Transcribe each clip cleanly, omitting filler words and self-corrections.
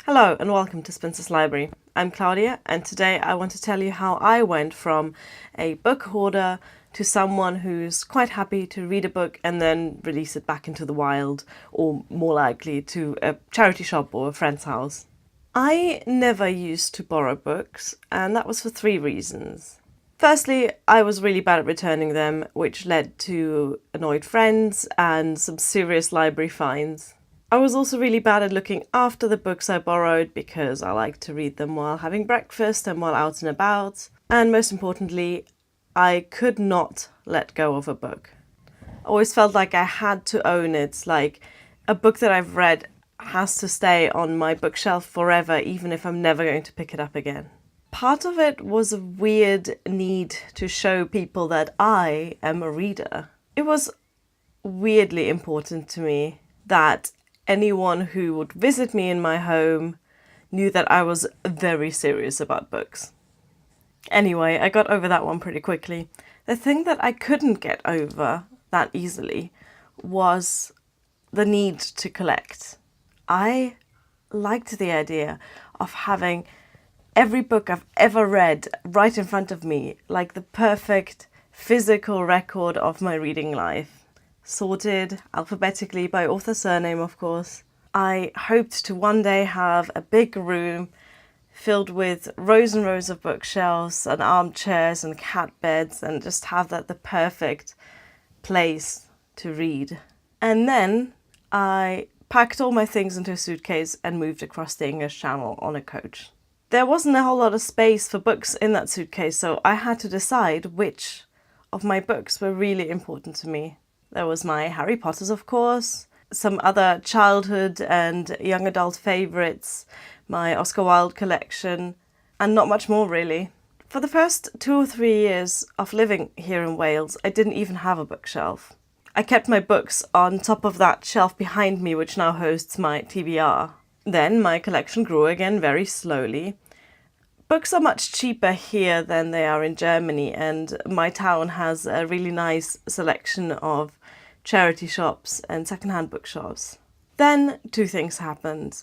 Hello and welcome to Spinster's Library. I'm Claudia and today I want to tell you how I went from a book hoarder to someone who's quite happy to read a book and then release it back into the wild, or more likely to a charity shop or a friend's house. I never used to borrow books, and that was for three reasons. Firstly, I was really bad at returning them, which led to annoyed friends and some serious library fines. I was also really bad at looking after the books I borrowed because I like to read them while having breakfast and while out and about. And most importantly, I could not let go of a book. I always felt like I had to own it, like a book that I've read has to stay on my bookshelf forever, even if I'm never going to pick it up again. Part of it was a weird need to show people that I am a reader. It was weirdly important to me that anyone who would visit me in my home knew that I was very serious about books. Anyway, I got over that one pretty quickly. The thing that I couldn't get over that easily was the need to collect. I liked the idea of having every book I've ever read right in front of me, like the perfect physical record of my reading life. Sorted alphabetically by author surname, of course. I hoped to one day have a big room filled with rows and rows of bookshelves and armchairs and cat beds, and just have that the perfect place to read. And then I packed all my things into a suitcase and moved across the English Channel on a coach. There wasn't a whole lot of space for books in that suitcase, so I had to decide which of my books were really important to me. There was my Harry Potters, of course, some other childhood and young adult favourites, my Oscar Wilde collection, and not much more really. For the first 2 or 3 years of living here in Wales, I didn't even have a bookshelf. I kept my books on top of that shelf behind me, which now hosts my TBR. Then my collection grew again very slowly. Books are much cheaper here than they are in Germany, and my town has a really nice selection of charity shops and secondhand bookshops. Then 2 things happened.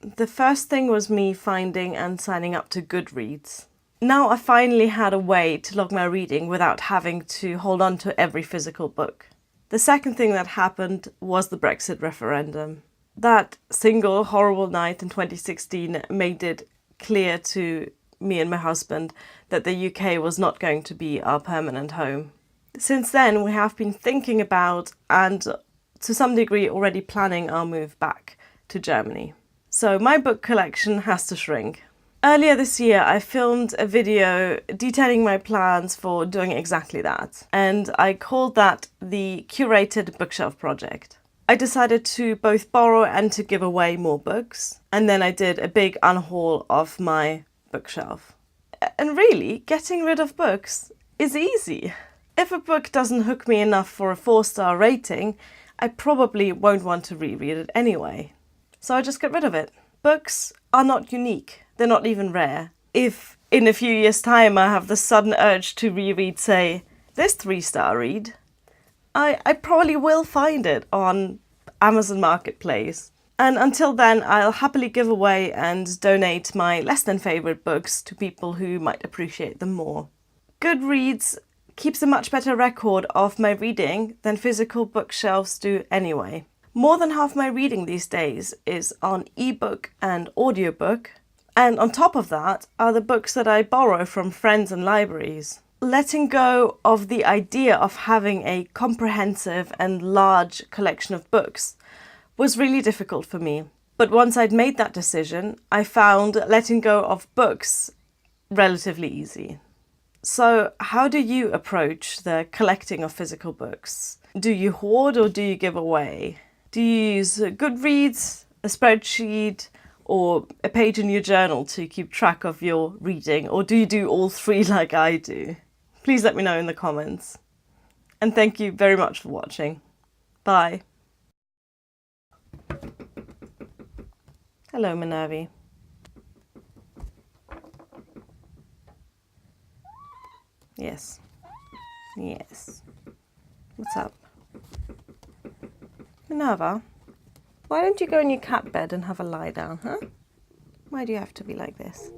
The first thing was me finding and signing up to Goodreads. Now I finally had a way to log my reading without having to hold on to every physical book. The second thing that happened was the Brexit referendum. That single horrible night in 2016 made it clear to me and my husband that the UK was not going to be our permanent home. Since then, we have been thinking about and to some degree already planning our move back to Germany. So my book collection has to shrink. Earlier this year, I filmed a video detailing my plans for doing exactly that, and I called that the Curated Bookshelf Project. I decided to both borrow and to give away more books, and then I did a big unhaul of my bookshelf. And really, getting rid of books is easy. If a book doesn't hook me enough for a 4-star rating, I probably won't want to reread it anyway. So I just get rid of it. Books are not unique. They're not even rare. If in a few years' time I have the sudden urge to reread, say, this 3-star read, I probably will find it on Amazon Marketplace. And until then, I'll happily give away and donate my less than favourite books to people who might appreciate them more. Goodreads keeps a much better record of my reading than physical bookshelves do anyway. More than half my reading these days is on ebook and audiobook, and on top of that are the books that I borrow from friends and libraries. Letting go of the idea of having a comprehensive and large collection of books was really difficult for me. But once I'd made that decision, I found letting go of books relatively easy. So how do you approach the collecting of physical books? Do you hoard or do you give away? Do you use Goodreads, a spreadsheet, or a page in your journal to keep track of your reading? Or do you do all 3 like I do? Please let me know in the comments. And thank you very much for watching. Bye. Hello, Minervi. Yes. Yes. What's up? Minerva, why don't you go in your cat bed and have a lie down, huh? Why do you have to be like this?